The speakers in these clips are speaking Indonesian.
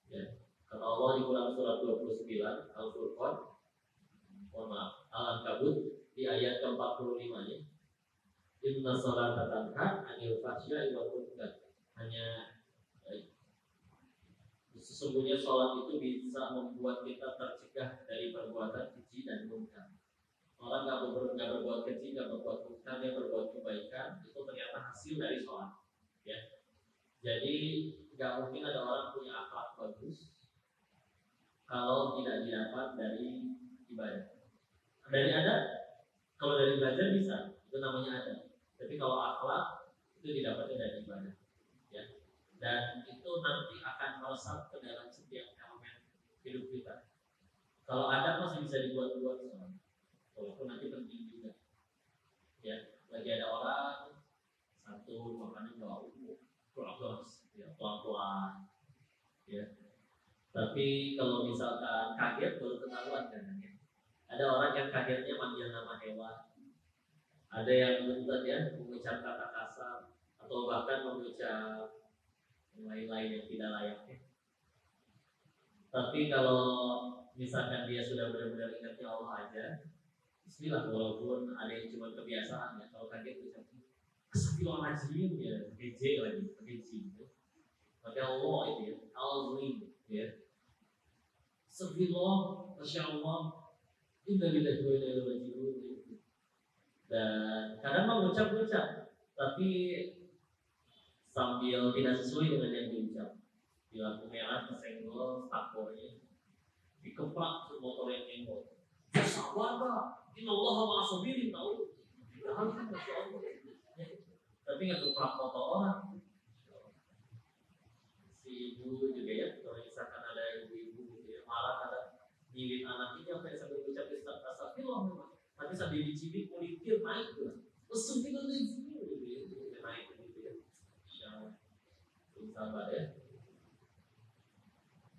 Ya. Kata Allah di Quran surat 29 Al-Furqan, Al-Ankabut di ayat ke-45-nya, Inna sholata tanha 'anil fahsya'i wal munkar. Hanya sesungguhnya sholat itu bisa membuat kita tercegah dari perbuatan keji dan munkar. Orang nggak berbuat keji, nggak berbuat munkar, dia berbuat kebaikan, itu ternyata hasil dari sholat. Ya. Jadi nggak mungkin ada orang punya akhlak bagus kalau tidak didapat dari ibadah. Dari ada, kalau dari belajar bisa, itu namanya ada. Tapi kalau akhlak itu didapatnya dari ibadah. Ya. Dan itu nanti akan meresap ke dalam setiap elemen hidup kita. Kalau ada masih bisa dibuat-buat soalnya, walaupun nanti penting juga. Ya, lagi ada orang satu makannya bau, terus ya pelan-pelan, ya. Tapi kalau misalkan kaget baru ketahuan kan, ya. Ada orang yang kagetnya manggil nama hewan, ada yang bentar ya mengucap kata kasar atau bahkan mengucap lain-lain yang tidak layaknya. Tapi kalau misalkan dia sudah benar-benar ingatnya Allah aja, bismillah, walaupun ada yang cuma kebiasaan ya, kalau kaget ucap astagfirullahaladzim ya, DJ lagi, DJ gitu. Maka Allah itu ya, al-Azim ya. Astagfirullah, Masya Allah, inna lillahi wa inna ilaihi raji'un. Dan kadang mengucap-ucap, tapi sambil tidak sesuai dengan yang diucap. Di lampu merah kesenggol stakornya, dikeplak motor yang nyenggol. Ya sabar pak, inna Allah ma'asobirin tahu. Masya Allah. Tapi nggak keplak motor orang. Si ibu juga ya, kalau misalkan ada ibu-ibu gitu ya, malah ada nyilin anaknya sampai sambil ucap astagfirullah memang. Tapi sambil dicibik kulitir naik tuh. Astagfirullahaladzim gitu ya, naik gitu ya. Sabar ya.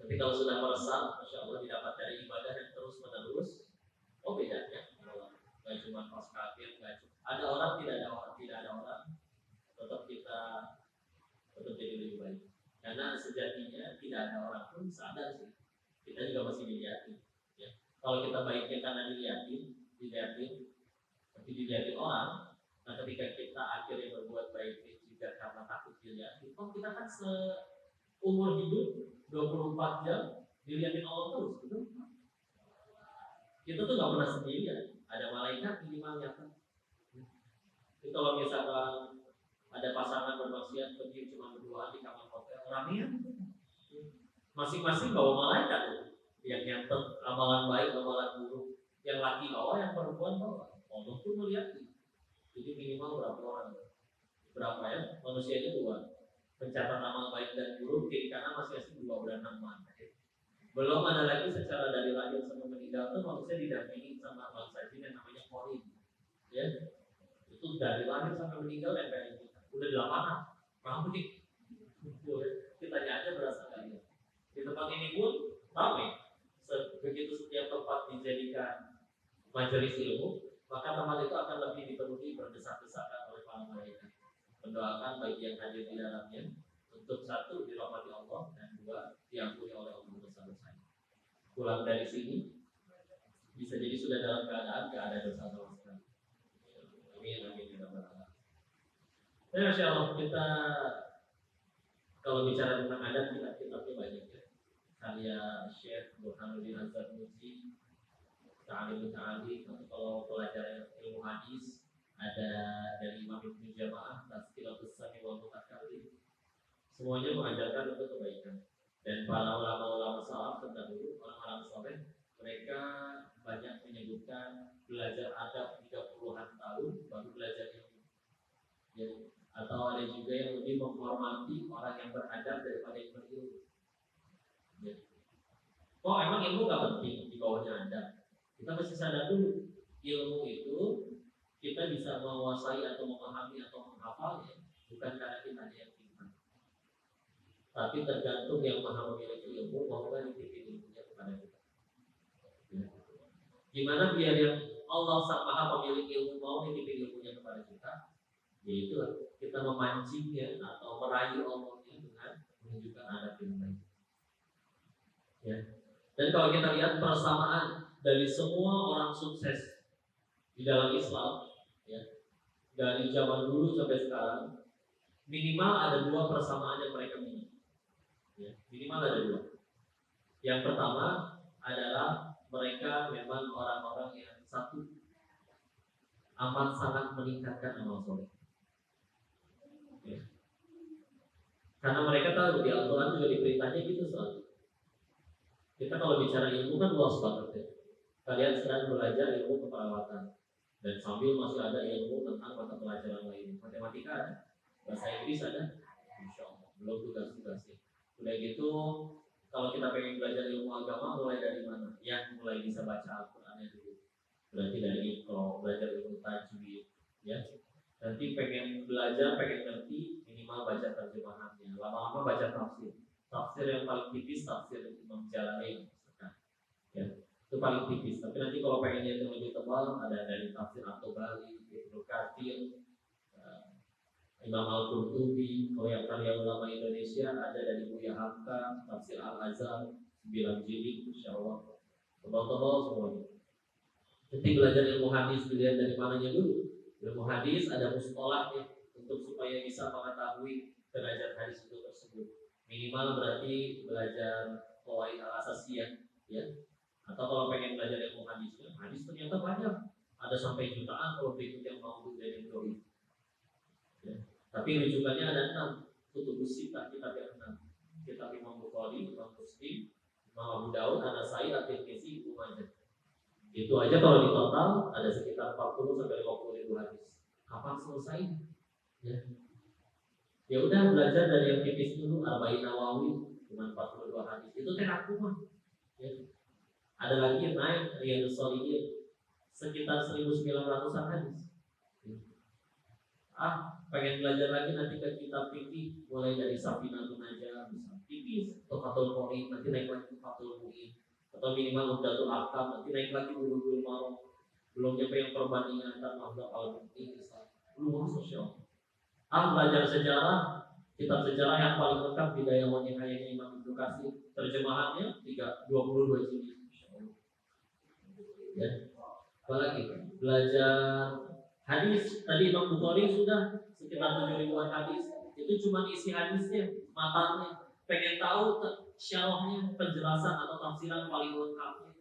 Tapi kalau sudah meresap, Masya Allah didapat dari ibadah yang terus menerus, oh bedanya. Nggak cuma pas kafir, nggak cuma. Ada orang tidak ada orang, tetap kita tetap jadi lebih baik. Karena sejatinya tidak ada orang pun sadar sih. Kita juga masih dilihatin. Ya. Kalau kita baiknya karena dilihatin, tapi dilihatin orang. Nah ketika kita akhirnya berbuat baik juga karena takut dilihatin, oh kita kan seumur hidup 24 jam dilihatin Allah terus, betul? Kita tuh nggak pernah sendirian. Ada malaikat minimal nyata. Jadi kalau misalkan ada pasangan bermaksiat pergi cuma berdua di kamar hotel, ramean. Masing-masing bawa malaikat tuh. Yang nyatet amalan baik, amalan buruk. Yang laki bawa, yang perempuan bawa. Allah pun melihat. Jadi minimal berapa orang? Berapa ya? Manusianya dua. Pencatat amal baik dan buruk kiri kanan masing-masing 2 bulan 6 bulan. Belum ada lagi secara dari lahir sampai meninggal tuh manusia didampingi sama bangsa jin yang namanya korin. Ya. Itu dari lahir sampai meninggal yang kita. Udah di lapangan. Ramai. Kita aja berasa kali. Di tempat ini pun ramai. Begitu setiap tempat dijadikan majelis ilmu, maka tempat itu akan lebih dipenuhi berdesak-desakan oleh para malaikat. Mendoakan bagi yang hadir di dalamnya untuk satu dirahmati Allah dan dua diampuni oleh Allah dosa-dosanya. Pulang dari sini bisa jadi sudah dalam keadaan gak ada dosa sama sekali. Amin ya rabbal alamin. Masya Allah, kita kalau bicara tentang adat kitabnya banyak ya. Karya Syekh Burhanuddin Az-Zarnuji, Ta'alim Ta'ali, kalau pelajaran ilmu hadis ada dari Imam Ibnu Jamaah, Tazkiratus Sami wal Mutakallim. Semuanya mengajarkan untuk kebaikan. Dan para ulama-ulama salaf terdahulu, orang-orang saleh, mereka banyak menyebutkan belajar adab 30-an tahun baru belajar ilmu. Ya. Atau ada juga yang lebih menghormati orang yang beradab daripada yang berilmu. Ya. Oh emang ilmu gak penting di bawahnya adab. Kita mesti sadar dulu, ilmu itu kita bisa menguasai atau memahami atau menghafalnya bukan karena kita yang pintar, tapi tergantung yang maha memiliki ilmu mau nggak dititipin ilmunya kepada kita. Ya. Gimana biar yang Allah sang maha pemilik ilmu mau nitipin ilmunya kepada kita? Yaitu kita memancingnya atau merayu Allahnya dengan menunjukkan adab yang baik. Ya. Dan kalau kita lihat persamaan dari semua orang sukses di dalam Islam, ya, dari zaman dulu sampai sekarang, minimal ada dua persamaan yang mereka miliki. Ya, minimal ada dua. Yang pertama adalah mereka memang orang-orang yang satu amat sangat meningkatkan amal soleh. Ya. Karena mereka tahu di Al-Quran juga diperintahnya gitu soalnya. Kita kalau bicara ilmu kan luas banget ya. Kalian sedang belajar ilmu keperawatan dan sambil masih ada ilmu tentang mata pelajaran lain. Matematika ada, bahasa Inggris ada, Insya Allah. Belum tugas-tugasnya. Udah gitu, kalau kita pengen belajar ilmu agama, mulai dari mana? Ya, mulai bisa baca Al-Qurannya dulu. Berarti dari Iqra, belajar ilmu tajwid, ya. Nanti pengen belajar, pengen ngerti, minimal baca terjemahannya. Lama-lama baca tafsir. Tafsir yang paling tipis, tafsir Imam Jalalain. Ya, itu paling tipis. Tapi nanti kalau pengennya yang lebih tebal, ada dari tafsir At-Tabari, Ibnu Katsir, Imam Al-Qurtubi. Kalau yang karya ulama Indonesia ada dari Buya Hamka, tafsir Al-Azhar, 9 jilid, insya Allah. Tebal-tebal semuanya. Nanti belajar ilmu hadis, dilihat dari mananya dulu. Ilmu hadis ada mustalahnya untuk supaya bisa mengetahui derajat hadis itu tersebut. Minimal berarti belajar qawaid al-asasiyah, ya. Atau kalau pengen belajar ilmu hadisnya, hadis ternyata banyak, ada sampai jutaan kalau berikut yang mau jadi doi. Ya. Tapi rujukannya ada 6, kutubus sitah, kitab yang 6. Kitab Imam Bukhari, Imam Muslim, Imam Abu Daud, An-Nasai, At-Tirmidzi, Ibnu Majah. Itu aja kalau di total ada sekitar 40 sampai 50 ribu hadis. Kapan selesai? Ya. Ya udah belajar dari yang tipis dulu, Arba'in Nawawi, cuma 42 hadis. Itu aku mah. Ya. Ada lagi yang naik Riyadhus Shalihin sekitar 1900-an hadis. Pengen belajar lagi nanti ke kitab fikih mulai dari Safinatun Najah bisa tipis, atau Fathul Qorib nanti naik lagi Fathul Mu'in, atau minimal Umdatul Ahkam nanti naik lagi Bulughul Maram. Belum nyampe yang perbandingan antara mazhab Al-Mu'in luas sosial. Belajar sejarah, kitab sejarah yang paling lengkap Bidayah wa Nihayah Imam Ibnu Katsir, terjemahannya 22 jilid. Ya. Apalagi belajar hadis tadi Imam Bukhari sudah sekitar 7.000-an hadis. Itu cuma isi hadisnya, matanya. Pengen tahu syarahnya, penjelasan atau tafsiran paling lengkapnya.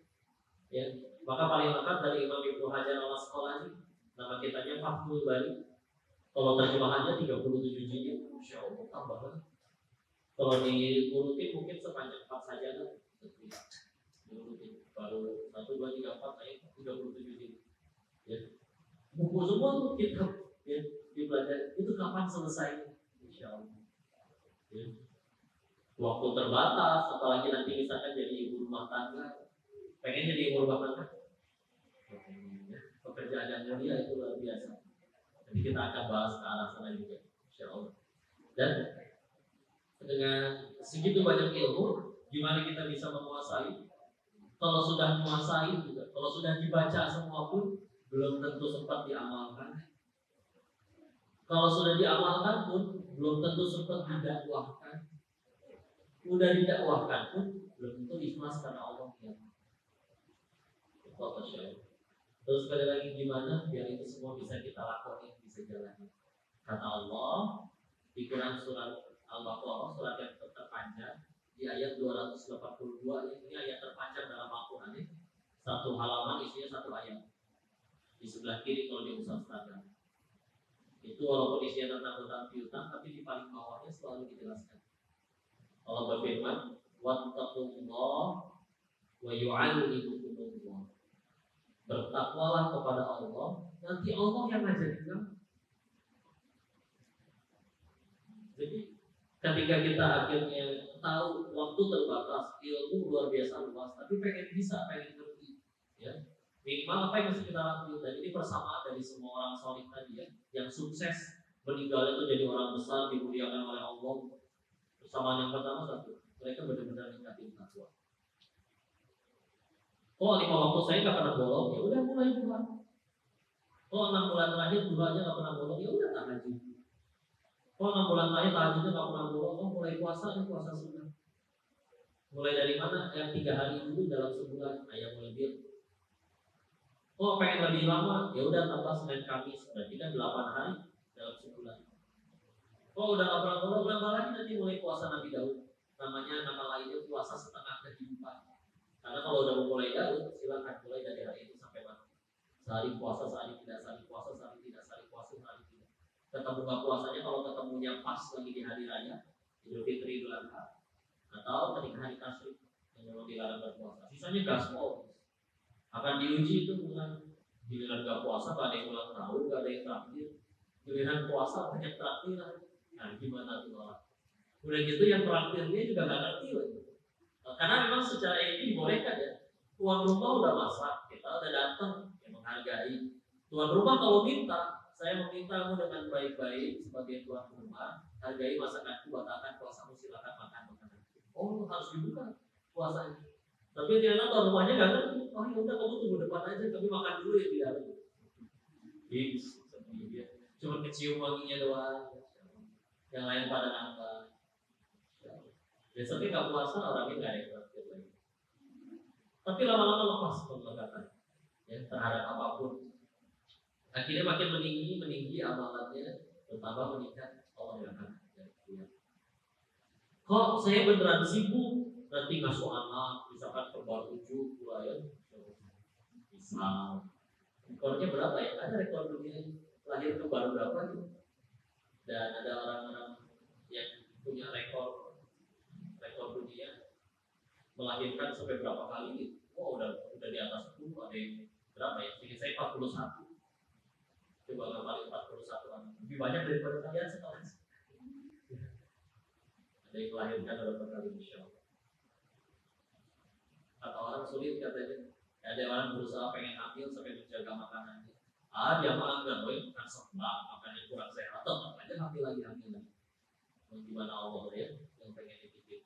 Ya, maka paling lengkap dari Imam Ibnu Hajar Al-Asqalani. Nama kitabnya Fathul Bari. Kalau terjemahannya 37 jilid, Masya Allah tambah lagi. Kalau diurutin mungkin sepanjang 4 saja kan. Diurutin baru 1, 2, 3, 4 naik 37 jilid. Ya. Buku semua tuh kitab ya, dipelajari. Itu kapan selesai? Insya Allah. Ya. Waktu terbatas, apalagi nanti misalkan jadi ibu rumah tangga. Pengen jadi ibu rumah tangga? Ya. Pekerjaan yang mulia itu luar biasa. Jadi kita akan bahas ke arah sana juga, insya Allah. Dan dengan segitu banyak ilmu, gimana kita bisa menguasai? Kalau sudah menguasai juga, kalau sudah dibaca semua pun belum tentu sempat diamalkan. Kalau sudah diamalkan pun belum tentu sempat didakwahkan. Udah didakwahkan pun belum tentu ikhlas karena Allah ya. Terus sekali lagi gimana biar itu semua bisa kita lakukan, bisa jalan. Kata Allah di Quran surat Al-Baqarah, surat yang terpanjang di ayat 282, ini ayat terpanjang dalam Al-Quran ini. Satu halaman isinya 1 ayat. Di sebelah kiri kalau di Ustaz Tanda. Itu walaupun isinya tentang piutang, tapi di paling bawahnya selalu dijelaskan. Allah berfirman, wattaqullah wa yu'allimukumullah. Bertakwalah kepada Allah, nanti Allah yang ngajarin kamu. Jadi ketika kita akhirnya tahu waktu terbatas, ilmu luar biasa luas, tapi pengen bisa, pengen ngerti, ya. Minimal apa yang mesti kita lakukan? Dan ini persamaan dari semua orang solid tadi ya, yang sukses meninggal itu jadi orang besar dimuliakan oleh Allah. Persamaan yang pertama satu, mereka benar-benar ningkatin takwa. Oh 5 waktu saya nggak pernah bolong, ya udah mulai duha. Oh 6 bulan terakhir duhanya nggak pernah bolong, ya udah tahajud. Oh 6 bulan terakhir tahajudnya nggak pernah bolong, oh mulai puasa sunnah. Mulai dari mana? Yang 3 hari dulu dalam sebulan. Nah, yang mulai dia. Oh, pengen lebih lama? Ya udah tambah Senin Kamis. Berarti kan 8 hari dalam sebulan. Oh, udah nggak pernah nambah lagi nanti mulai puasa Nabi Daud. Namanya nama lainnya puasa setengah kehidupan. Karena kalau udah memulai Daud, silakan mulai dari hari itu sampai mati. Sehari puasa, sehari tidak, sehari puasa, sehari tidak, sehari puasa, sehari tidak. Ketemu nggak puasanya kalau ketemunya pas lagi di hari raya, Idul Fitri, Idul Adha, atau ketika hari tasyrik yang memang dilarang berpuasa. Sisanya gaspol. Akan diuji itu bukan giliran gak puasa, gak ada yang ulang tahun, gak ada yang traktir. Giliran puasa banyak traktiran. Nah, gimana tuh orang? Udah gitu yang traktirnya juga gak ngerti lagi. Karena memang secara ini dibolehkan ya. Tuan rumah udah masak, kita udah datang, yang menghargai. Tuan rumah kalau minta, saya memintamu dengan baik-baik sebagai tuan rumah, hargai masakanku, batalkan puasamu, silakan makan makanan. Oh, harus dibuka puasanya. Tapi ternyata tuan rumahnya gak ngerti. Oh ya udah, kamu tunggu depan aja, kami makan dulu ya di dalam. Cuma kecium wanginya doang. Yang lain pada nambah. Besoknya gak puasa, orangnya gak ada yang traktir lagi. Tapi lama-lama lepas penglekatan ya, terhadap apapun. Akhirnya makin meninggi amalannya, bertambah meningkat. Allah yang akan lihat. Kok saya beneran sibuk, nanti ngasuh anak, misalkan kembar 7 ya. Misal rekornya berapa ya? Ada rekor dunia lahir kembar berapa gitu. Dan ada orang-orang yang punya rekor dunia melahirkan sampai berapa kali gitu. Oh udah di atas 10, ada yang berapa ya? Jadi saya 41. Coba ngapalin 41 anak. Lebih banyak daripada kalian setelah. Ada yang melahirkan berapa kali, insya Allah. Kata orang sulit katanya. Ada orang berusaha pengen hamil sampai menjaga makanannya. Dia malah enggak, makan seblak, makannya kurang sehat, tetap aja hamil lagi. Gimana Allah ya yang pengen dipikir.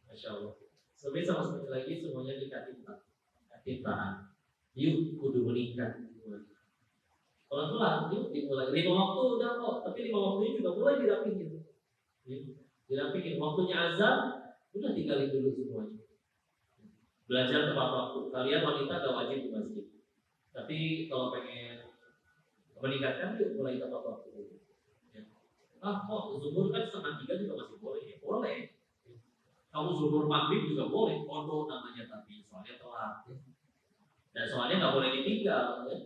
Masya Allah. Sebenarnya sama seperti lagi semuanya nikah cintaan. Yuk kudu menikah. Pelan-pelan, yuk dimulai. 5 waktu udah kok, tapi 5 waktunya juga mulai dirapihin. Dirapihin. Waktunya azan, udah tinggalin dulu semuanya. Belajar tepat waktu. Kalian wanita gak wajib di masjid. Tapi kalau pengen meningkatkan, yuk mulai tepat waktu dulu. Ya. Kok zuhur kan 2:30 juga masih boleh ya? Boleh. Kamu zuhur maghrib juga boleh. Pondok namanya, tapi soalnya telat. Ya. Dan soalnya gak boleh ditinggal. Ya.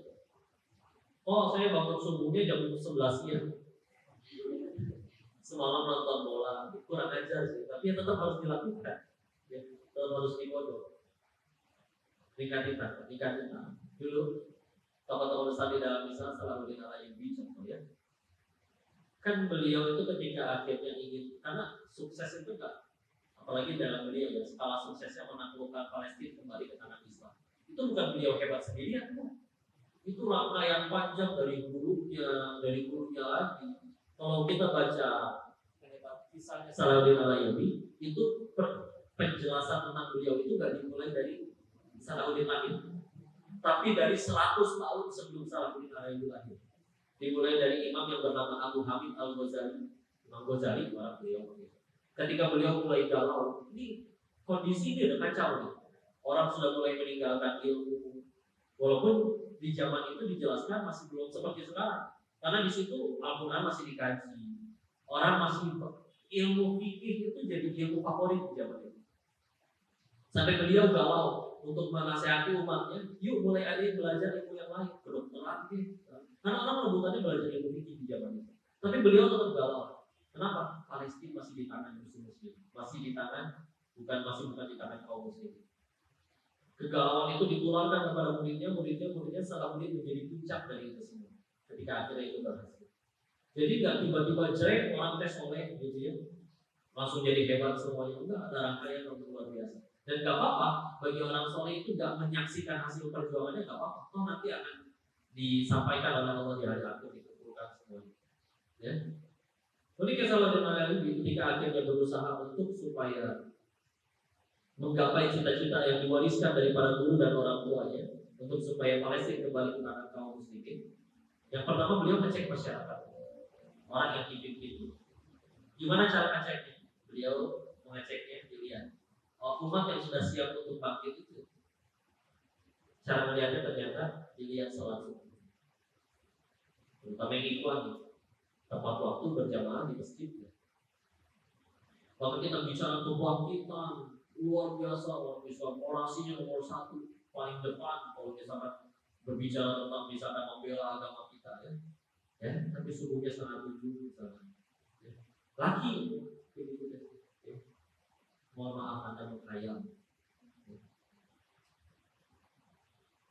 Saya bangun subuhnya jam 11 siang. Semalam nonton bola, kurang ajar sih. Tapi tetap harus dilakukan. Ya, tetap harus dipodok. Nikah kita. Dulu tokoh-tokoh besar di dalam Islam Salahuddin Al-Ayyubi contoh ya. Kan beliau itu ketika akhirnya ingin, karena sukses itu enggak, apalagi dalam beliau ya, skala suksesnya menaklukkan Palestina kembali ke tangan Islam. Itu bukan beliau hebat sendirian, kan? Itu rangkaian panjang dari gurunya lagi. Kalau kita baca kisahnya Salahuddin Al-Ayyubi, itu penjelasan tentang beliau itu gak dimulai dari Salahuddin lahir, tapi dari 100 tahun sebelum Salahuddin Al-Ayyubi lahir. Dimulai dari imam yang bernama Abu Hamid Al-Ghazali. Imam Ghazali, orang beliau. Ketika beliau mulai galau, ini kondisi ini udah kacau nih. Orang sudah mulai meninggalkan ilmu. Walaupun di zaman itu dijelaskan masih belum seperti sekarang, karena di situ Al-Quran masih dikaji, orang masih ilmu fikih itu jadi ilmu favorit di zaman itu. Sampai beliau galau untuk menasihati umatnya, yuk mulai ada yang belajar ilmu yang lain, kedokteran, karena orang rebutannya belajar ilmu fikih di zaman itu. Tapi beliau tetap galau. Kenapa? Palestina masih di tangan musuh muslim, masih di tangan bukan di tangan kaum muslim. Kegalauan itu ditularkan kepada muridnya Salahuddin menjadi puncak dari itu semua. Ketika akhirnya itu berhasil. Jadi nggak tiba-tiba jelek orang tes oleh gitu ya, langsung jadi hebat semuanya. Enggak, ada rangkaian yang luar biasa. Dan nggak apa-apa bagi orang soleh itu nggak menyaksikan hasil perjuangannya, nggak apa-apa. Toh nanti akan disampaikan oleh Allah di hari akhir, dikumpulkan semuanya. Ya. Jadi Salahuddin Al-Ayyubi ketika akhirnya berusaha untuk supaya menggapai cita-cita yang diwariskan dari para guru dan orang tuanya untuk supaya Palestina kembali ke tangan kaum muslimin. Yang pertama beliau ngecek masyarakat, orang yang hidup itu. Gimana cara ngeceknya? Beliau mengeceknya dilihat umat yang sudah siap untuk bangkit itu. Cara melihatnya ternyata dilihat sholat subuh. Terutama yang ikhwan, tepat waktu berjamaah di masjid. Waktu kita bicara kebangkitan luar biasa, orasinya nomor satu, paling depan. Kalau misalkan berbicara tentang misalkan membela agama kita, tapi subuhnya 6:30 misalkan. Lagi, mohon maaf Anda menghayal.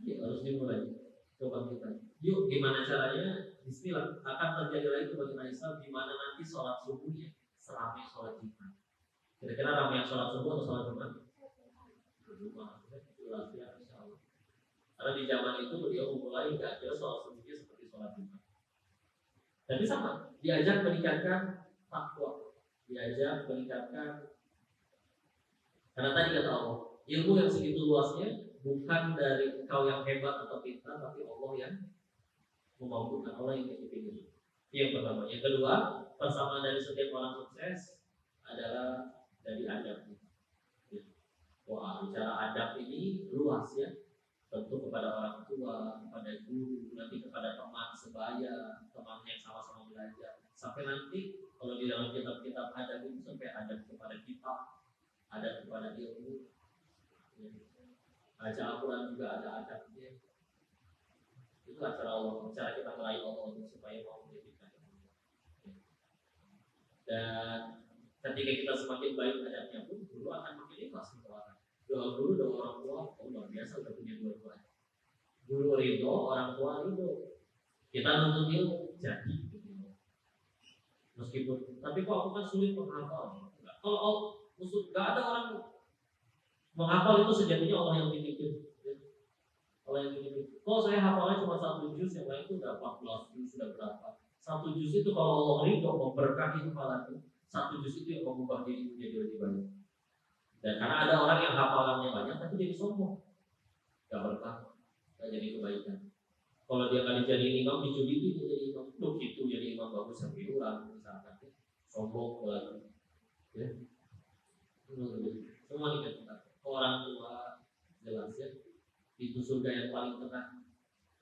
Ya, harus dimulai kebangkitan. Yuk, gimana caranya? Bismillah, akan terjadi lagi kebangkitan Islam di mana nanti sholat subuhnya seramai sholat Jumat. Kira-kira ramai yang sholat subuh atau sholat Jumat? Jumat, jelas ya, insya Allah. Karena di zaman itu beliau memulai nggak kira sholat subuhnya seperti sholat Jumat. Tapi sama, diajak meningkatkan takwa, diajak meningkatkan. Karena tadi kata Allah, ilmu yang segitu luasnya bukan dari engkau yang hebat atau pintar, tapi Allah yang memampukan, Allah yang dipilih. Itu yang pertama. Yang kedua, persamaan dari setiap orang sukses adalah dari adabnya. Wah, bicara adab ini luas ya. Tentu kepada orang tua, kepada guru, nanti kepada teman sebaya, teman yang sama-sama belajar. Sampai nanti kalau di dalam kitab-kitab adab itu sampai adab kepada kitab, adab kepada ilmu. Baca Al-Quran juga ada adabnya. Itulah cara kita meraih Allah untuk supaya mau menjadikan. Dan ketika kita semakin baik adabnya pun, guru akan makin ikhlas mendoakan. Doa guru, doa orang tua, luar biasa udah punya dua-duanya. Guru ridho, orang tua ridho. Kita nuntut ilmu, jadi meskipun, tapi kok aku kan sulit menghafal. Kalau nggak ada orang menghafal itu sejatinya Allah yang bikin. Allah yang bikin. Kalau saya hafalnya cuma 1 juz, yang lain itu udah 14 juz, sudah berapa? 1 juz itu kalau Allah ridho memberkahi kepalaku, 1 juz itu yang mengubah diriku jadi lebih banyak. Dan karena ada orang yang hafalannya banyak tapi jadi sombong, gak berkah, gak jadi kebaikan. Kalau dia kali jadi imam, dijuliti dia jadi imam. Tuh gitu jadi imam bagus sampai hilang misalkan, sombong lagi. Ya. Semua dikatakan orang tua jelas ya. Itu surga yang paling tengah.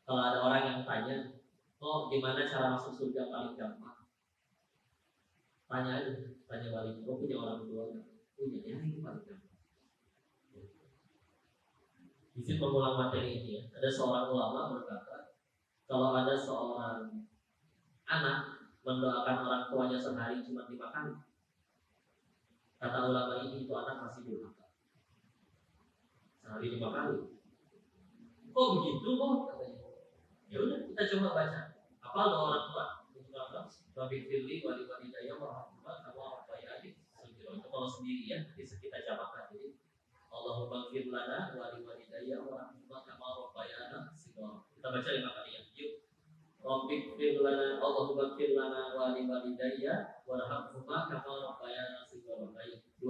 Kalau ada orang yang tanya, gimana cara masuk surga paling gampang? Tanya aja, tanya balik. Punya orang tua nggak? Punya, ya itu paling gampang. Izin mengulang materi ini ya. Ada seorang ulama berkata, kalau ada seorang anak mendoakan orang tuanya sehari cuma 5 kali, kata ulama ini itu anak masih durhaka. Sehari 5 kali. Kok begitu kok? Katanya. Ya udah kita coba baca. Apa doa orang tua? Rabbi firli wali walidayya warahmatullah kama rabbayani shaghira. Itu kalau sendiri ya, bisa kita jamaahkan jadi Allahumma ighfir lana wali walidayya warahmatullah kama rabbayana shaghira. Kita baca 5 kali ya. Yuk. Rabbi ighfir lana Allahumma ighfir lana wali walidayya warahmatullah kama rabbayana shaghira. Baik. 2.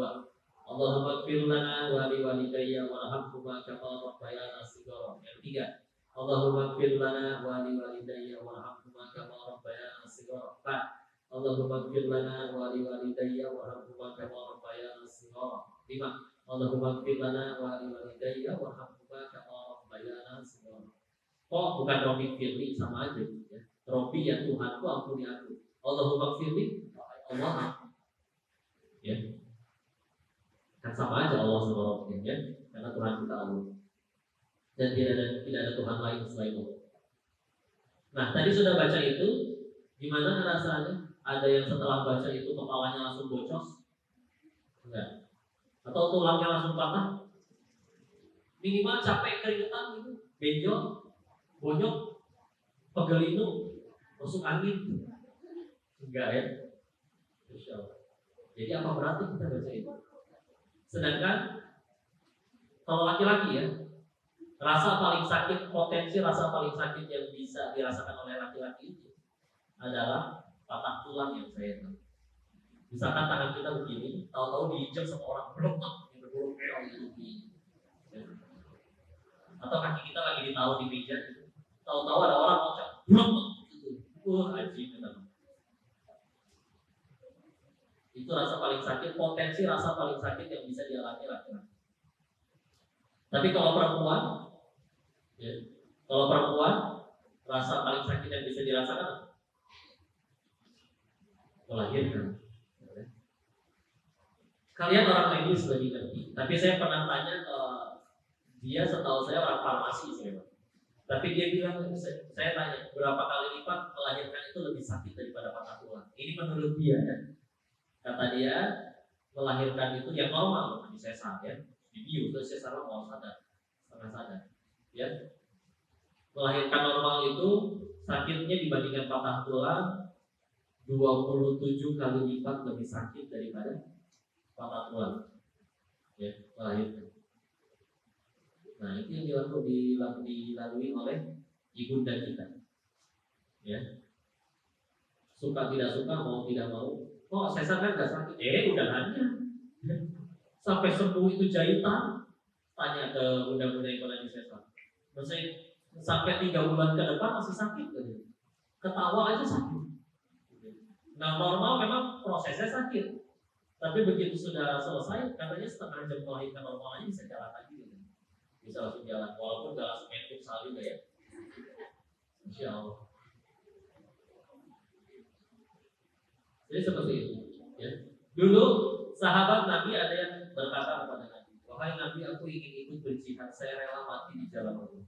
Allahumma ighfir lana wali walidayya warhamhuma kama rabbayana shaghira. Yang 3. Allahumma ighfir lana wali walidayya warhamhuma kama rabbayana shaghira. 4. Allahumma ighfir lana wali walidayya warhamhuma kama rabbayana shaghira. 5. Allahumma ighfir lana wali walidayya warhamhuma kama rabbayana shaghira. Kok bukan Rabbi firli sama aja ya. Rabbi ya Tuhanku ampuni aku. Allahumma firli Allah. Ya. Kan sama aja Allah sama Rabbnya ya. Karena Tuhan kita Allah. Dan tidak ada Tuhan lain selain Allah. Nah, tadi sudah baca itu, gimana rasanya? Ada yang setelah baca itu kepalanya langsung bocos? Enggak. Atau tulangnya langsung patah? Minimal capek keringetan gitu, benjol, bonyok, pegelinu, masuk angin. Enggak ya? Insya Allah. Jadi apa berarti kita baca itu? Sedangkan kalau laki-laki ya, rasa paling sakit, potensi rasa paling sakit yang bisa dirasakan oleh laki-laki itu adalah patah tulang yang saya tahu. Misalkan tangan kita begini, tahu-tahu diinjak sama orang blok yang berbulu keong gitu. Atau kaki kita lagi ditaruh di meja gitu. Tahu-tahu ada orang ngocok blok gitu. Ajib teman. Itu rasa paling sakit, potensi rasa paling sakit yang bisa dialami laki-laki. Tapi kalau perempuan, ya, kalau perempuan rasa paling sakit yang bisa dirasakan melahirkan. Kalian orang medis lebih ngerti. Tapi saya pernah tanya ke dia, setahu saya orang farmasi saya. Tapi dia bilang, saya tanya berapa kali lipat melahirkan itu lebih sakit daripada patah tulang. Ini menurut dia ya. Kata dia melahirkan itu yang normal, di sesar ya, di bius, sesar mau sadar, setengah sadar, ya. Melahirkan normal itu sakitnya dibandingkan patah tulang 27 kali lipat lebih sakit daripada patah tulang, ya, melahirkan. Nah itu yang dilalui oleh ibunda kita, ya. Suka tidak suka, mau tidak mau. Kok sesar kan gak sakit? Udahannya sampai sembuh itu jahitan. Tanya ke bunda-bunda yang pernah di sesar. Maksudnya sampai 3 bulan ke depan masih sakit gitu. Ketawa aja sakit. Nah normal memang prosesnya sakit. Tapi begitu sudah selesai, katanya setengah jam melahirkan normal aja bisa jalan lagi gitu. Bisa langsung jalan, walaupun gak langsung main futsal juga ya. Insya Allah. Jadi seperti itu ya. Dulu sahabat Nabi ada yang berkata kepada Nabi, wahai Nabi, aku ingin ikut berjihad, saya rela mati di jalan Allah.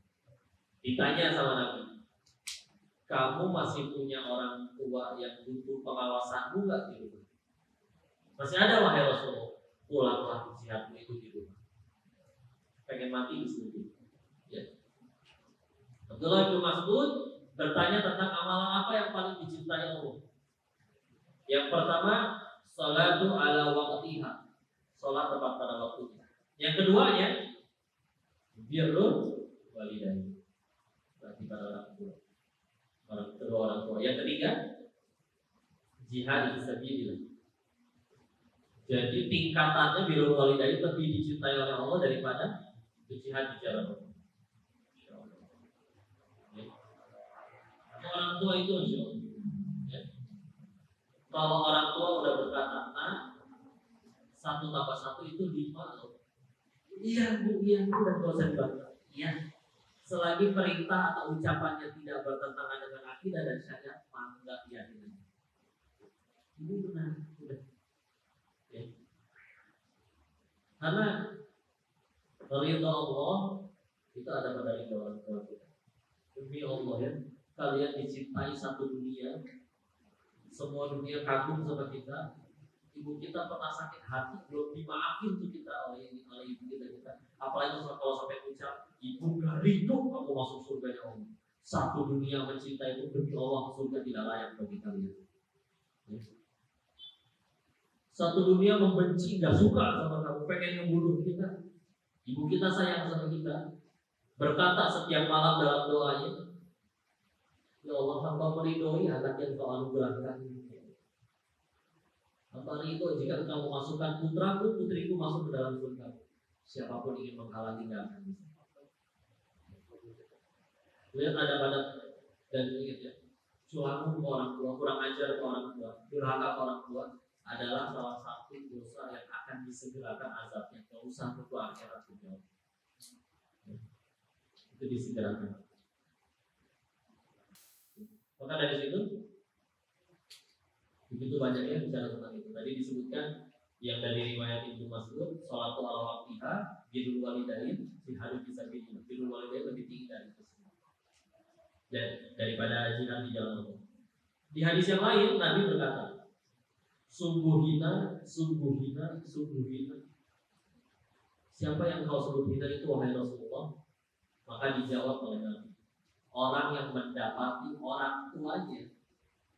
Ditanya sama Nabi, kamu masih punya orang tua yang butuh pengawasanmu nggak di rumah? Masih ada, wahai Rasulullah. Pulanglah jihadmu itu di rumah. Pengen mati di sini ya. Abdullah bin Mas'ud bertanya tentang amalan apa yang paling dicintai Allah. Yang pertama, salatu ala waqtiha, salat tepat pada waktunya. Yang keduanya, birrul walidain, berarti pada orang tua. Kedua orang tua. Yang ketiga, jihad fisabilillah. Jadi tingkatannya birrul walidain lebih dicintai oleh Allah daripada jihad di jalan Allah. Orang tua itu insyaallah. Kalau orang tua udah berkata, nah 1 tambah 1 itu 5 loh. Iya bu, dan gak usah dibantah. Iya. Selagi perintah atau ucapannya tidak bertentangan dengan akidah dan syariat, maka yakin. Ini benar, udah. Ya. Karena ridha Allah itu ada pada ridha orang tua kita. Demi Allah ya, kalian dicintai satu dunia. Semua dunia kagum sama kita. Ibu kita pernah sakit hati, belum dimaafin tuh kita oleh ibu kita. Apalagi kalau sampai ucap, ibu gak rindu kamu masuk surga ya Allah. Satu dunia mencintai itu demi Allah, surga tidak layak bagi kalian. Satu dunia membenci, gak suka sama kamu, pengen membunuh kita. Ibu kita sayang sama kita, berkata setiap malam dalam doanya, ya Allah, hamba meridhoi anak yang kau anugerahkan. Hamba ridho jika kamu masukkan putraku, putriku masuk ke dalam surga. Siapapun ingin menghalangi tidak akan bisa. Lihat ada pada dan ingat ya, curang ke orang tua, kurang ajar ke orang tua, durhaka ke orang tua adalah salah satu dosa yang akan disegerakan azabnya. Gak usah tunggu akhirat juga. Itu disegerakan. Maka dari situ begitu banyaknya bicara tentang itu. Tadi disebutkan yang dari riwayat Ibnu Mas'ud, sholatu ala waqtiha, birrul walidain, jihad fisabilillah. Birrul walidain lebih tinggi dari itu semua. Dan daripada jihad di jalan Allah. Di hadis yang lain Nabi berkata, sungguh hina. Siapa yang kau sungguh hina itu wahai Rasulullah? Maka dijawab oleh Nabi, orang yang mendapati orang tuanya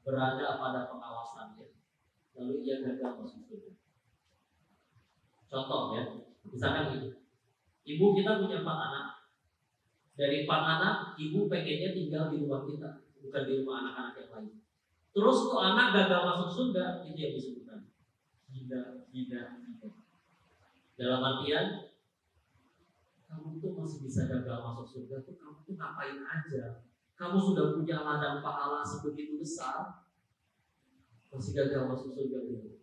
berada pada pengawasannya, lalu ia gagal masuk surga. Contoh ya, misalkan gitu, ibu kita punya 4 anak. Dari 4 anak, ibu pengennya tinggal di rumah kita, bukan di rumah anak-anak yang lain. Terus tuh anak gagal masuk surga, itu yang disebutkan gila. Dalam artian, kamu tuh masih bisa gagal masuk surga tuh, kamu tuh ngapain aja? Kamu sudah punya ladang pahala sebegitu besar, masih gagal masuk surga itu.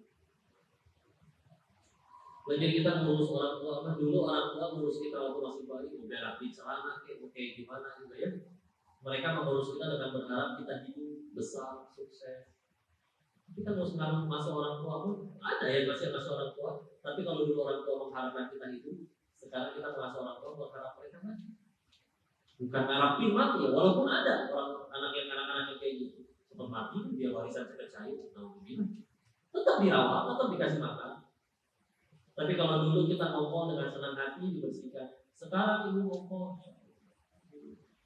Jadi kita ngurus orang tua, kan dulu orang tua ngurus kita waktu masih bayi, udah rapi celana, kayak gimana gitu ya. Mereka mengurus kita dengan berharap kita hidup besar, sukses. Kita ngurus masuk orang tua pun ada ya masih orang tua. Tapi kalau dulu orang tua mengharapkan kita hidup, sekarang kita mengasuh orang tua berharap mereka mati. Bukan ngarapin mati ya, walaupun ada orang anak-anak yang kayak gitu, cepat mati dia warisan cepat cair, tetap dirawat, tetap dikasih makan. Tapi kalau dulu kita ngomong dengan senang hati dibersihkan, sekarang ibu ngomong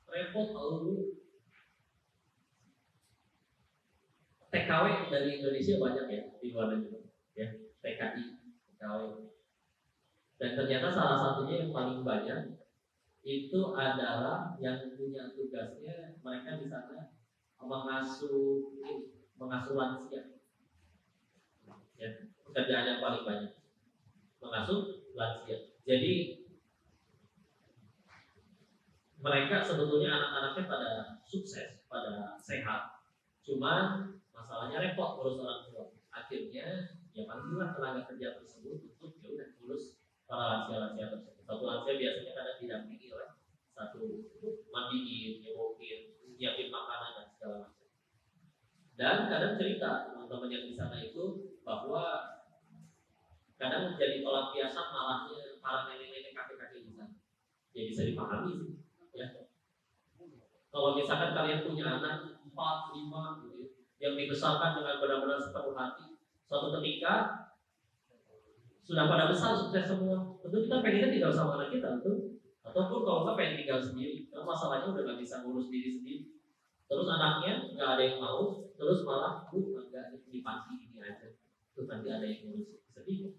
repot tahu dulu. TKW dari Indonesia banyak ya di luar negeri, ya TKI, TKW. Dan ternyata salah satunya yang paling banyak itu adalah yang punya tugasnya mereka di sana mengasuh lansia. Ya, pekerjaan yang paling banyak mengasuh lansia. Jadi mereka sebetulnya anak-anaknya pada sukses, pada sehat, cuman masalahnya repot urus orang tua. Akhirnya ya panggillah tenaga kerja tersebut untuk ya udah urus para lansia-lansia tersebut. Satu lansia biasanya kadang didampingi oleh satu mandiin, nyewokin, nyiapin makanan dan segala macam. Dan kadang cerita teman-teman yang di sana itu bahwa kadang menjadi pelampiasan malahnya para nenek-nenek kakek-kakek di sana. Ya bisa dipahami sih, ya. Kalau misalkan kalian punya anak 4, 5 gitu, yang dibesarkan dengan benar-benar sepenuh hati, suatu ketika sudah pada besar sukses semua, tentu kita pengennya tinggal sama anak kita, betul? Ataupun kalau nggak pengen tinggal sendiri, karena masalahnya udah nggak bisa ngurus diri sendiri. Terus anaknya nggak ada yang mau, terus malah nggak di panti ini aja, terus nanti ada yang ngurus, sedih.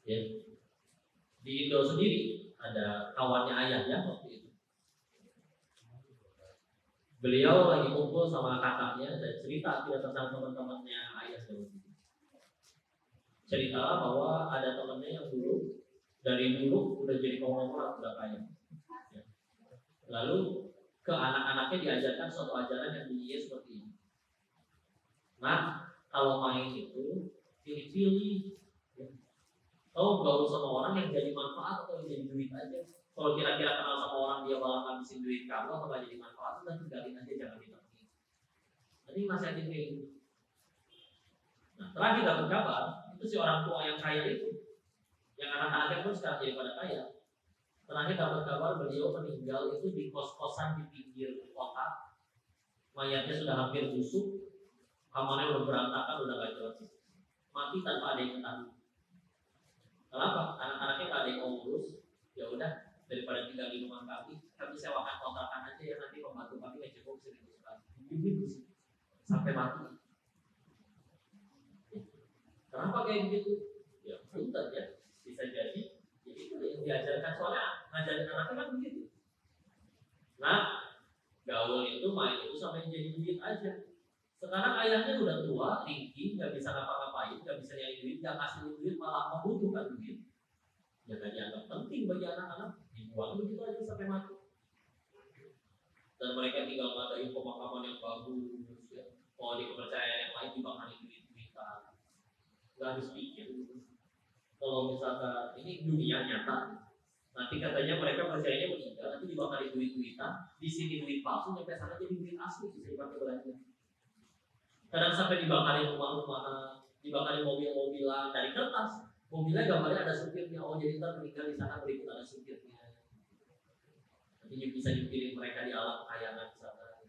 Ya. Di Indo sendiri ada kawannya ayahnya waktu itu. Beliau lagi kumpul sama kakaknya dan cerita tentang teman-temannya ayah dulu. Cerita bahwa ada temannya yang dari dulu udah jadi konglomerat, udah kaya. Ya. Lalu ke anak-anaknya diajarkan suatu ajaran yang bunyinya seperti ini. Nah, kalau main itu pilih-pilih. Kau gaul sama orang yang jadi manfaat atau yang jadi duit aja. Kalau kira-kira kenal sama orang dia malah ngabisin duit kamu atau nggak jadi manfaat, udah tinggalin aja, jangan ditemuin. Jadi nasihatin kayak gitu. Nah, terakhir dapat kabar itu si orang tua yang kaya itu, yang anak-anaknya pun sekarang jadi pada kaya. Terakhir dapat kabar beliau meninggal itu di kos-kosan di pinggir kota. Mayatnya sudah hampir busuk, kamarnya udah berantakan, udah gak jelas. Mati tanpa ada yang ketahui. Kenapa? Anak-anaknya nggak ada yang mau ngurus. Ya udah, daripada tinggal di rumah kami sewakan kontrakan aja ya, nanti pembantu kami yang cukup 1.000 sekali. Sampai mati. Kenapa kayak begitu? Ya punten ya, bisa jadi. Jadi itu yang diajarkan, soalnya ngajarin anaknya kan begitu. Nah, gaul itu, main itu sampai jadi duit aja. Sekarang ayahnya udah tua, tinggi, nggak bisa ngapa-ngapain, nggak bisa nyari duit, nggak kasih duit, malah membutuhkan duit. Ya nggak dianggap penting bagi anak-anak, dibuang begitu aja sampai mati. Dan mereka tinggal ngadain pemakaman yang bagus, ya. Kalau di kepercayaan yang lain dibakari duit-duitan, nggak habis pikir. Kalau misalkan ini dunia nyata, nanti katanya mereka percayanya meninggal, nanti dibakari duit-duitan, di sini duit palsu, sampai sana jadi duit asli, bisa dipakai belanja. Kadang sampai dibakarin rumah-rumahan, dibakarin mobil-mobilan dari kertas. Mobilnya gambarnya ada supirnya. Oh, jadi ntar meninggal di sana berikut ada supirnya. Nanti bisa dikirim mereka di alam kayangan di sana.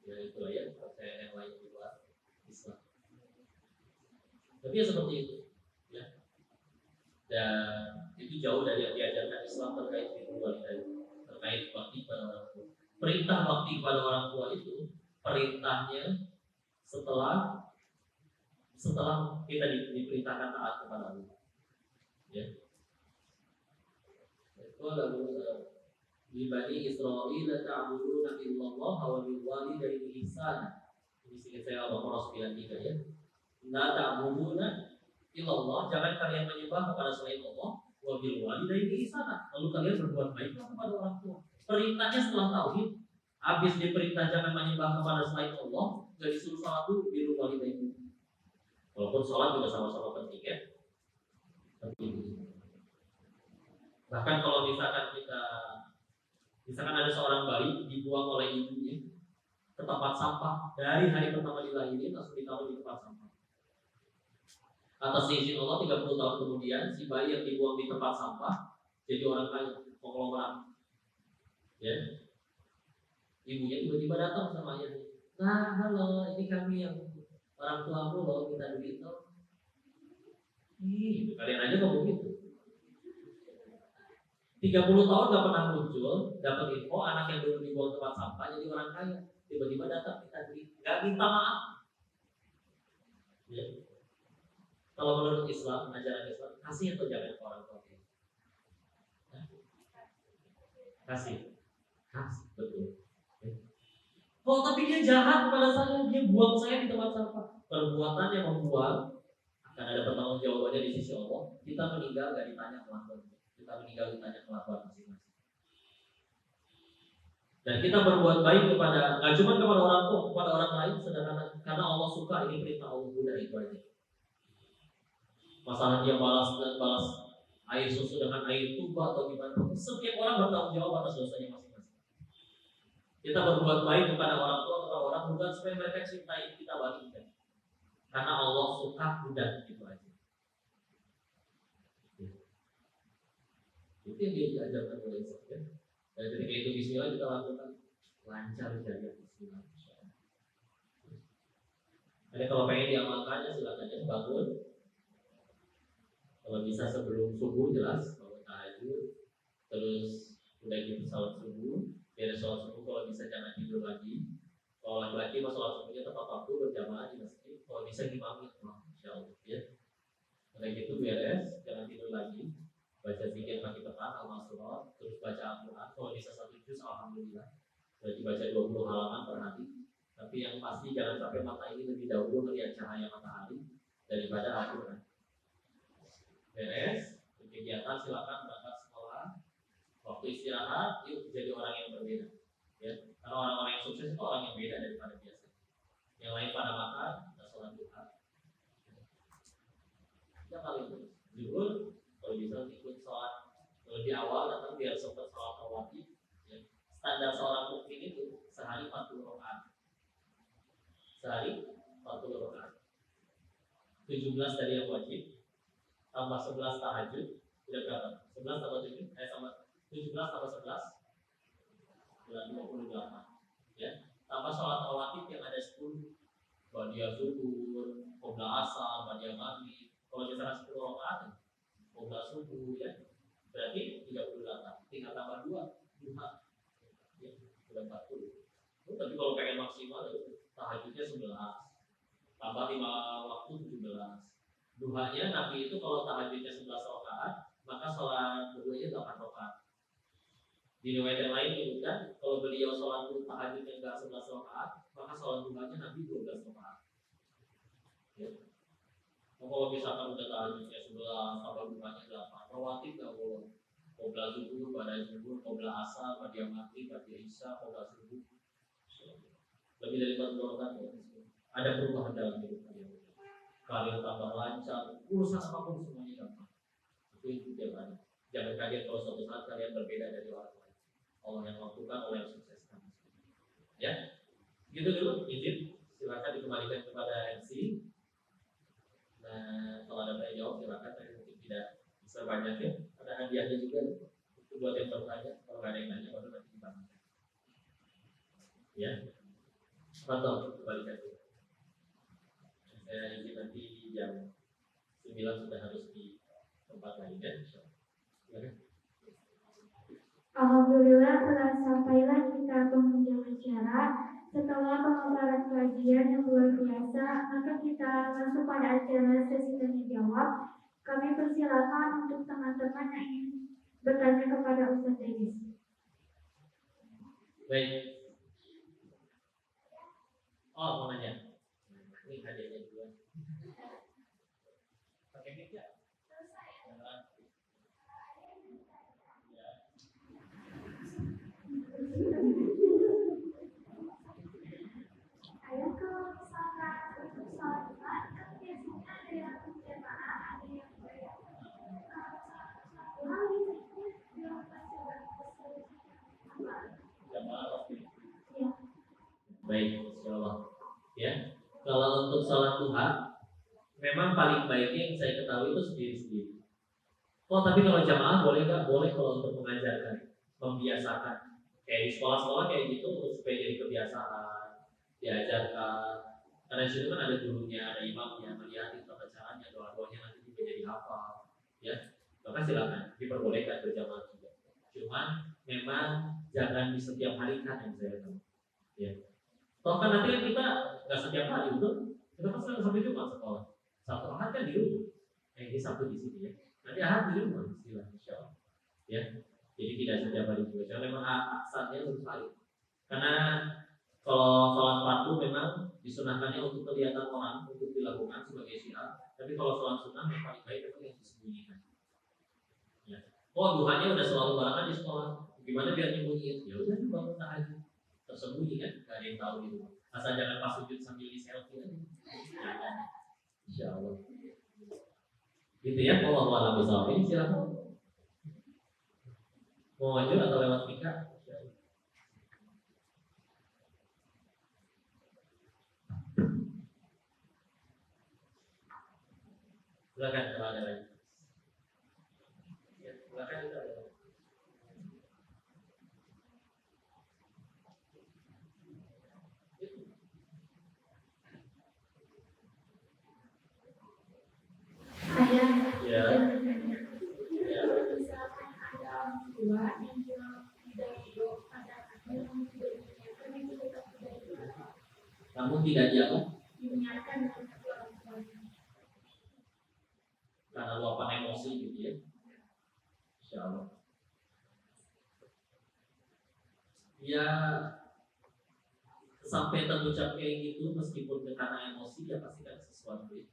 Ya itu ya, percayaan yang lain di luar Islam. Tapi ya seperti itu, ya. Dan itu jauh dari yang diajarkan Islam terkait terkait bakti pada orang tua. Perintah bakti kepada orang tua itu perintahnya setelah kita diperintahkan taat kepada Allah. Ya. Itu lalu di Bani Israil ta'buduna illallah wa bil walidayni ihsana. Ini sini saya Al-Baqarah 93 ya. La ta'buduna illallah, jangan kalian menyembah kepada selain Allah, wa bil walidayni ihsana. Lalu kalian berbuat baiklah kepada orang tua. Perintahnya setelah tauhid, habis diperintah jangan menyembah kepada selain Allah, dari disuruh salat dulu bil walidayni. Walaupun sholat juga sama-sama penting ya. Penting. Bahkan kalau misalkan ada seorang bayi dibuang oleh ibunya ke tempat sampah dari hari pertama dilahirin langsung ditaruh di tempat sampah. Atas izin Allah 30 tahun kemudian si bayi yang dibuang di tempat sampah jadi orang kaya, konglomerat. Ya. Ibunya tiba-tiba datang sama ayahnya. Nah, halo, ini kami yang orang tuamu loh, minta duit loh. Kalian aja ngomong gitu. 30 tahun gak pernah muncul, dapat info anak yang dulu dibuang tempat sampah jadi orang kaya. Tiba-tiba datang minta duit, gak minta maaf. Ya. Kalau menurut Islam, ajaran Islam, kasih atau jangan ke orang tua? Kasih, betul. Oh, tapi dia jahat pada saya, dia buang saya di tempat sampah. Perbuatan yang membuang akan ada pertanggungjawabannya di sisi Allah. Kita meninggal gak ditanya kelakuan, kita meninggal ditanya kelakuan masing-masing. Dan kita berbuat baik kepada, gak cuma kepada orang tua, kepada orang lain, sedangkan karena Allah suka, ini perintah Allah, udah itu aja. Masalah dia balas air susu dengan air tuba atau gimana, setiap orang bertanggung jawab atas dosanya masing-masing. Kita berbuat baik kepada orang tua, kepada orang bukan supaya mereka cintai kita bagikan, karena Allah suka, udah gitu aja. Itu yang dia diajarkan oleh Islam ya. Dan ketika itu Bismillah kita lakukan, lancar dari Bismillah. Jadi kalau pengen diamalkannya silakan ya, bangun. Kalau bisa sebelum subuh jelas, bangun tahajud, terus udah gitu salat subuh, biar salat subuh kalau bisa jangan tidur lagi. Kalau laki-laki mas salat subuhnya tepat waktu berjamaah di masjid, kalau bisa dimamin, insyaallah ya. Udah gitu beres, jangan tidur lagi. Baca zikir pagi petang, al-masrur, terus baca Al-Quran. Kalau bisa 1 juz, alhamdulillah. Berarti baca 20 halaman per hari. Tapi yang pasti jangan sampai mata ini lebih dahulu melihat cahaya matahari daripada Al-Quran. Beres, kegiatan silakan berangkat sekolah. Waktu istirahat, yuk jadi orang yang berbeda. Ya, karena orang-orang yang sukses itu orang yang beda daripada biasa. Yang lain pada makan, kita sholat duha. Kita paling zuhur, kalau bisa ikut sholat lebih awal datang biar sempat sholat rawatib. Ya. Standar seorang mukmin itu sehari 40 rakaat. Sehari 40 rakaat. 17 dari yang wajib, tambah 11 tahajud, udah berapa? 11 tambah 7, sama 17 tambah 11, udah 28. Ya. Tambah sholat rawatib yang ada 10, ba'diyah zuhur, qobla asar, ba'diyah maghrib. Kalau misalkan 10 rakaat, qobla subuh ya. Berarti 38, tinggal tambah 2, duha. Ya, sudah 40. Tapi kalau pengen maksimal tahajudnya 11, tambah 5 waktu 17. Duhanya Nabi itu kalau tahajudnya 11 rakaat, maka sholat berduanya 8 rakaat. Di riwayat yang lain menyebutkan kalau beliau sholat tahajudnya enggak 11 rakaat, maka sholat duhanya Nabi 12 rakaat. Ya. Kalau misalkan udah tahajudnya 11, tambah duhanya 8, rawatib enggak boleh. Qobla zuhur, ba'da zuhur, qobla asar, ba'da maghrib, ba'da isya, qobla subuh. Lebih dari 40 rakaat. Ada perubahan dalam hidup kalian. Karir tambah lancar, urusan apapun semuanya gampang. Itu yang ada. Jangan kaget kalau suatu saat kalian berbeda dari orang lain. Allah yang lakukan, Allah yang sukseskan. Ya, gitu dulu. Izin, silakan dikembalikan kepada MC. Nah, kalau ada tanya jawab silakan. Tapi mungkin tidak bisa banyak ya. Ada hadiahnya juga untuk buat yang bertanya. Kalau nggak ada yang nanya, baru nanti dibangun. Ya, mantap. Kembalikan dulu. Saya izin nanti jam 9 sudah harus di tempat lain ya. Alhamdulillah telah sampailah kita penghujung acara. Setelah pemaparan kajian yang luar biasa, maka kita langsung pada acara sesi tanya jawab. Kami persilakan untuk teman-teman yang ingin bertanya kepada Ustaz Egis. Baik. Oh, mau nanya. Ini hadiahnya dua. Pakai mic ya? Kalau misalkan untuk sholat Jumat, kan biasanya Baik, insyaallah. Ya. Kalau untuk sholat duha, memang paling baiknya yang saya ketahui itu sendiri-sendiri. Oh, tapi kalau jamaah boleh nggak? Boleh kalau untuk mengajarkan, membiasakan. Kayak di sekolah-sekolah kayak gitu supaya jadi kebiasaan, diajarkan. Karena di situ kan ada gurunya, ada imamnya, melihat tata caranya, doa-doanya nanti juga jadi hafal. Ya, maka silakan diperbolehkan berjamaah juga. Cuman memang jangan di setiap hari kan yang saya tahu. Ya. Toh kan nanti kan kita nggak setiap hari betul. Kita kan selalu sampai Jumat sekolah. Sabtu Ahad kan di rumah. Ini Sabtu di sini ya. Nanti Ahad di rumah istilah insya Allah. Ya. Jadi tidak setiap hari juga. Karena memang asalnya untuk hari. Karena kalau sholat fardu memang disunahkannya untuk kelihatan orang untuk dilakukan sebagai syiar. Tapi kalau sholat sunnah yang paling baik memang yang disembunyikan. Ya. Oh duhanya udah selalu barengan di sekolah. Gimana biar nyembunyiin? Ya udah bangun tahajud tersembunyi kan, gak ada yang tahu di rumah. Asal jangan pas sujud sambil di selfie aja. Insya Allah. Gitu ya, kalau Allah bisa ini silakan. Mau maju atau lewat Mika? Silakan kalau ada lagi. Ya, silakan. Ya. Misalkan ada orang tua yang tidak ridho pada anak yang tidak diingatkan itu tetap tidak ridho. Namun tidak diapa? Diingatkan untuk orang tuanya. Karena luapan emosi gitu ya. Insya Allah. Ya sampai terucap kayak gitu meskipun karena emosi ya pasti kan sesuatu ya.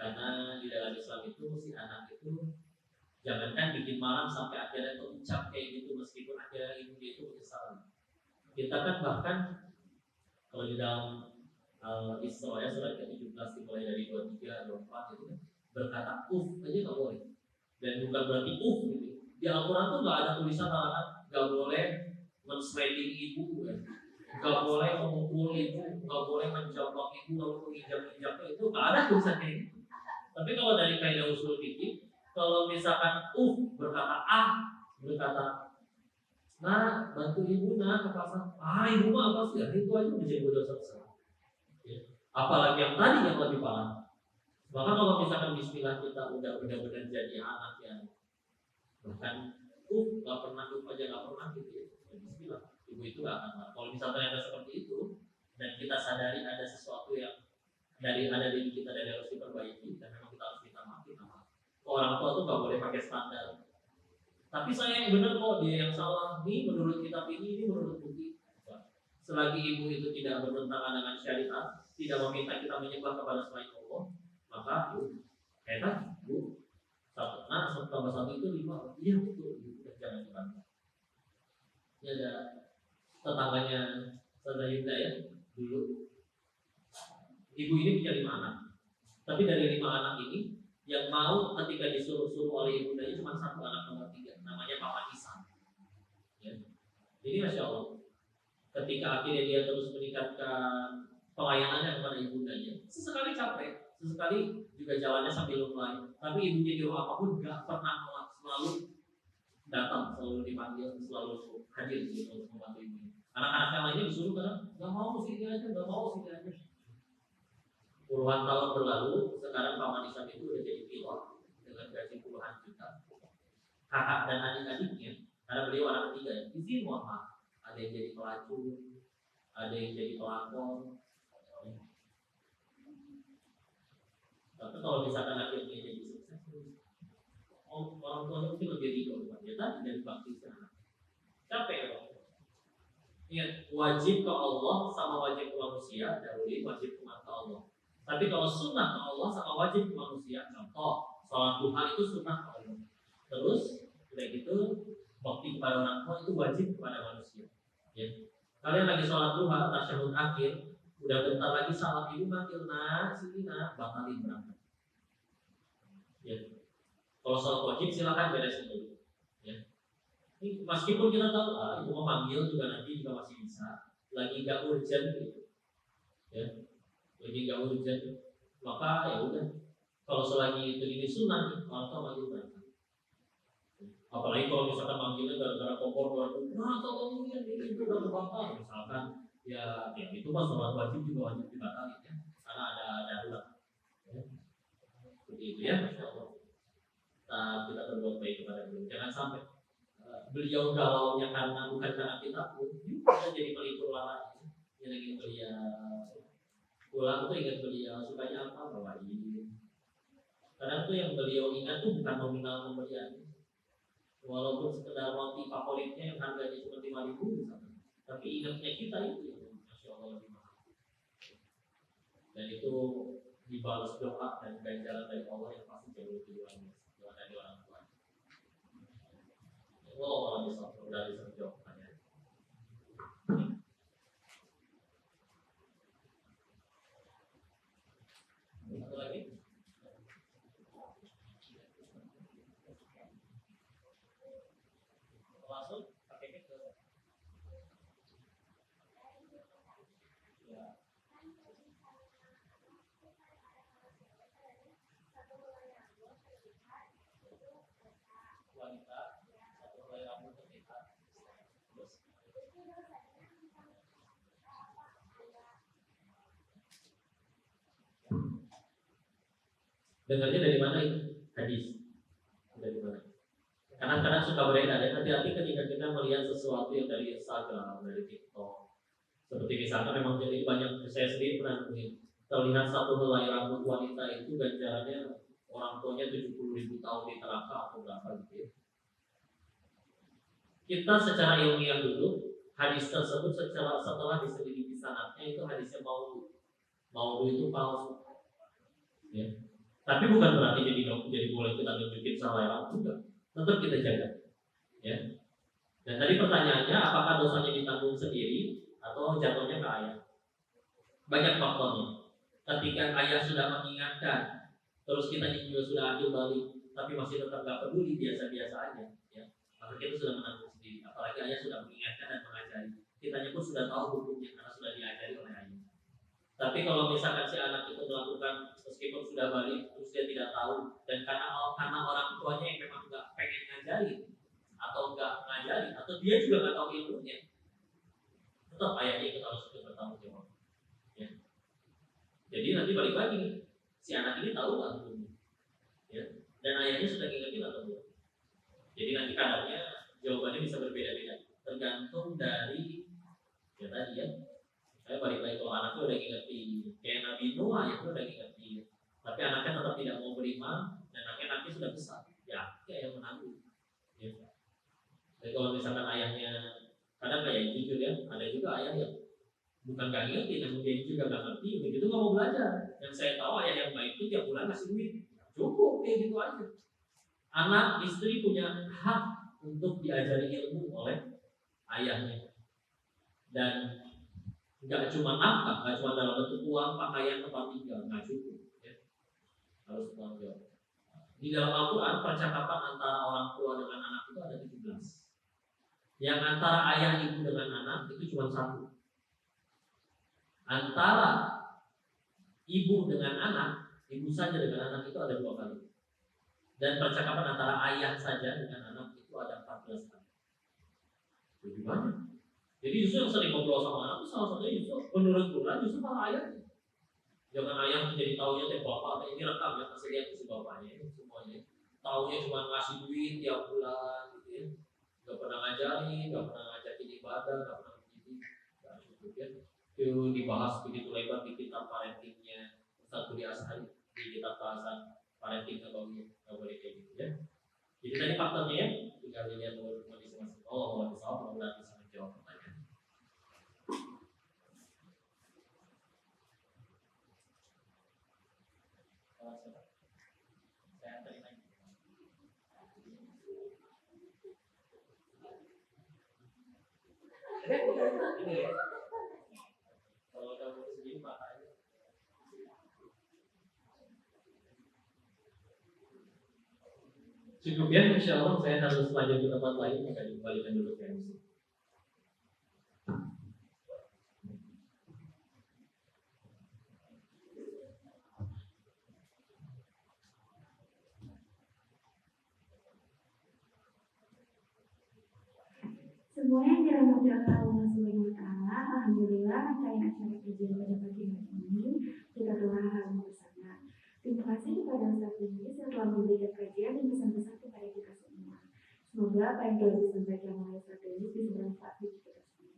Karena di dalam Islam itu si anak itu jangankan bikin malam sampai akhirnya terucap kayak gitu meskipun akhirnya ibu dia itu menyesal. Kita kan bahkan kalau di dalam Isra ya surat ke-17 dimulai dari 23, 24 itu kan berkata aja nggak boleh dan bukan berarti gitu. Di Al-Quran tuh nggak ada tulisan larangan nggak boleh men-sliding ibu ya. Nggak boleh memukul ibu, nggak boleh menjambak ibu lalu menginjak-injaknya itu nggak ada tulisan kayak gitu. Tapi kalau dari kaidah usul fikih, kalau misalkan berkata berkata nah bantu ibu nah ke pasar, ibu mah apa sih? Itu aja udah jadi dosa besar. Ya. Apalagi yang tadi yang lebih parah. Maka kalau misalkan Bismillah kita udah benar-benar jadi anak yang bahkan nggak pernah aja nggak pernah gitu ya. Bismillah, ibu itu nggak akan marah. Kalau misalnya ternyata seperti itu dan kita sadari ada sesuatu yang ada diri kita dan harus diperbaiki dan memang kita harus minta maaf. Orang tua tuh nggak boleh pakai standar. Tapi saya yang benar kok, dia yang salah. Ini menurut kitab ini menurut bukti. Selagi ibu itu tidak bertentangan dengan syariat, tidak meminta kita menyembah kepada selain Allah, maka enak bu. Satu tambah satu itu 5. Iya betul. Jangan dibantah. Ini ada tetangganya saudara Yuda ya dulu. Ibu ini punya 5 anak. Tapi dari 5 anak ini yang mau ketika disuruh-suruh oleh ibundanya cuma 1 anak nomor 3, namanya Papa Isan. Ya. Jadi masya Allah, ketika akhirnya dia terus meningkatkan pelayanannya kepada ibundanya, sesekali capek, sesekali juga jalannya sambil lumai. Tapi ibunya di rumah apapun nggak pernah nolak, selalu datang, selalu dipanggil, selalu hadir untuk membantu ibunya. Anak-anak yang lainnya disuruh karena nggak mau sini aja, nggak mau sini aja. Puluhan tahun berlalu, sekarang Pak Manisan itu udah jadi pilot dengan gaji puluhan juta. Kakak dan adik-adiknya, karena beliau anak ketiga ya, izin mohon maaf. Ada yang jadi pelacur, ada yang jadi pelakor. Tapi kalau misalkan akhirnya jadi sukses, orang tua mungkin lebih ridho. Ya tadi dari bakti sana. Capek loh. Ingat, wajib ke Allah sama wajib ke manusia, dahulu wajib umat ke Allah. Tapi kalau sunnah ke Allah sama wajib ke manusia, contoh sholat duha itu sunnah ke Allah. Terus udah gitu bakti kepada orang tua itu wajib kepada manusia. Ya. Kalian lagi sholat duha, tasyahud akhir, udah bentar lagi salat ibu manggil sini batalin berangkat. Ya. Kalau sholat wajib silakan beresin dulu. Ya. Meskipun kita tahu ibu memanggil juga nanti juga masih bisa. lagi nggak urgent gitu, ya, lagi nggak urgent, maka ya udah. Kalau selagi itu ini sunnah, orang tua manggil mereka. Apalagi kalau misalkan manggilnya gara-gara kompor baru, nah tolong ini udah kebakar, misalkan, ya itu pas sholat wajib juga wajib dibatalkan ya, karena ada darurat. Ya. Seperti itu ya, Masya Allah. Kita berbuat baik kepada beliau. Jangan sampai beliau galaunya karena bukan karena kita pun, kita jadi pelipur lara. Yang lagi beliau pulang tuh ingat beliau sukanya apa, bawain. Kadang tuh yang beliau ingat tuh bukan nominal pemberian, walaupun sekedar roti favoritnya yang harganya cuma 5.000 misalnya, tapi ingatnya kita itu, Masya Allah, lebih mahal. Dan itu dibalas doa dan ganjaran dari Allah yang pasti jauh lebih luar biasa dari orang tua. Allah bisa dari sejauh pertanyaan. Satu lagi. Langsung pakai mic ke ya. Wanita satu helai rambut terlihat. Terus dengarnya dari mana itu? Hadis. Dari mana? Kadang-kadang suka beredar ya, hati-hati ketika kita melihat sesuatu yang dari Instagram, dari TikTok. Seperti misalkan memang jadi banyak, saya sendiri pernah terlihat satu helai rambut wanita itu ganjarannya orang tuanya 70.000 tahun di neraka atau berapa gitu ya. Kita secara ilmiah dulu, hadis tersebut setelah diselidiki sanadnya itu hadisnya maudhu itu palsu. Ya. Tapi bukan berarti jadi boleh kita nunjukin salah rambut juga. Tetap kita jaga. Ya. Dan tadi pertanyaannya, apakah dosanya ditanggung sendiri atau jatuhnya ke ayah? Banyak faktornya. Ketika ayah sudah mengingatkan, terus kita juga sudah ambil balik, tapi masih tetap gak peduli, biasa-biasa aja, ya, maka kita sudah menanggung sendiri. Apalagi ayah sudah mengingatkan dan mengajari, kitanya pun sudah tahu hukumnya karena sudah diajari oleh ayah. Tapi kalau misalkan si anak itu melakukan meskipun sudah balik, terus dia tidak tahu, dan karena orang tuanya yang memang nggak pengen ngajarin atau nggak ngajarin, atau dia juga nggak tahu ilmunya, tetap ayahnya itu harus bertanggung jawab. Ya. Jadi nanti balik lagi, si anak ini tahu nggak ilmunya, ya, dan ayahnya sudah ngingetin atau belum. Jadi nanti kadarnya jawabannya bisa berbeda-beda, tergantung dari ya tadi ya. Saya balik lagi, kalau anaknya udah ngingetin, kayak Nabi Nuh, ayahnya udah ngingetin, tapi anaknya tetap tidak mau beriman, dan anaknya nanti sudah besar, ya yang menanggung. Ya. Jadi kalau misalkan ayahnya, kadang kayak jujur ya, ada juga ayah yang bukan gak ngerti, namun dia juga gak ngerti, begitu gak mau belajar. Yang saya tahu ayah yang baik itu tiap bulan kasih duit, cukup kayak gitu aja. Anak istri punya hak untuk diajari ilmu oleh ayahnya, dan nggak cuma nafkah, nggak cuma dalam bentuk uang, pakaian, tempat tinggal, nggak cukup, ya. Harus bertanggung jawab. Di dalam Al-Quran, percakapan antara orang tua dengan anak itu ada 17. Yang antara ayah ibu dengan anak itu cuma 1. Antara ibu dengan anak, ibu saja dengan anak itu ada 2 kali. Dan percakapan antara ayah saja dengan anak itu ada 14 kali. Lebih banyak. Jadi justru yang sering ngobrol sama anak itu salah satunya justru menurut Quran justru malah ayah. Jangan ayah menjadi taunya teh bapak, ini rekam ya, kasih lihat si bapaknya ini semuanya. Taunya cuma ngasih duit tiap bulan gitu ya. Gak pernah ngajarin, gak pernah ngajakin ibadah, gak pernah mendidik, gak cukup ya. Itu dibahas begitu lebar di kitab parentingnya Ustaz Budi Ashari, di kitab bahasan parenting Nabawi, gak boleh kayak gitu ya. Jadi tadi faktornya ya, tinggal dilihat menurut kondisi masing-masing. Allah mudah-mudahan bisa menjawab pertanyaan. Saya anterin lagi. Ini ya. Kalau kamu segini matanya. Cukup ya, insya Allah saya harus lanjut ke tempat lain, maka dikembalikan dulu ke MC. Semua yang dirahmati oleh Allah Subhanahu wa Ta'ala, alhamdulillah rangkaian acara kajian pada pagi hari ini kita telah hadir bersama. Terima kasih kepada Ustaz Linis yang telah memberikan kajian dan pesan-pesan kepada kita semua. Semoga apa yang telah disampaikan oleh Ustaz Linis bisa bermanfaat bagi kita semua.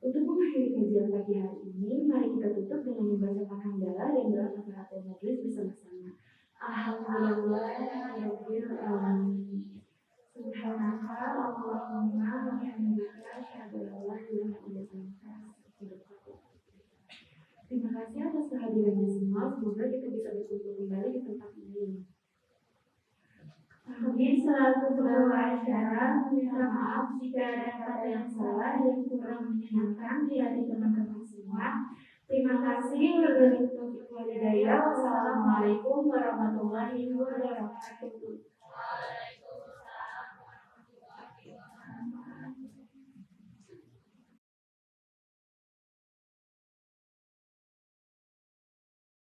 Untuk mengakhiri kajian pagi hari ini, mari kita tutup dengan membaca hamdalah dan doa kafaratul majelis bersama-sama. Alhamdulillahirabbil alamin. Subhanaka Allahumma wa bihamdika asyhadu an la ilaha illa anta astaghfiruka wa atubu ilaik. Terima kasih atas kehadirannya semua. Semoga kita bisa berkumpul kembali di tempat ini. Kami selaku pembawa acara minta maaf jika ada kata yang salah yang kurang menyenangkan di hati teman-teman semua. Terima kasih. Wabillahi taufiq wal hidayah. Wassalamualaikum warahmatullahi wabarakatuh.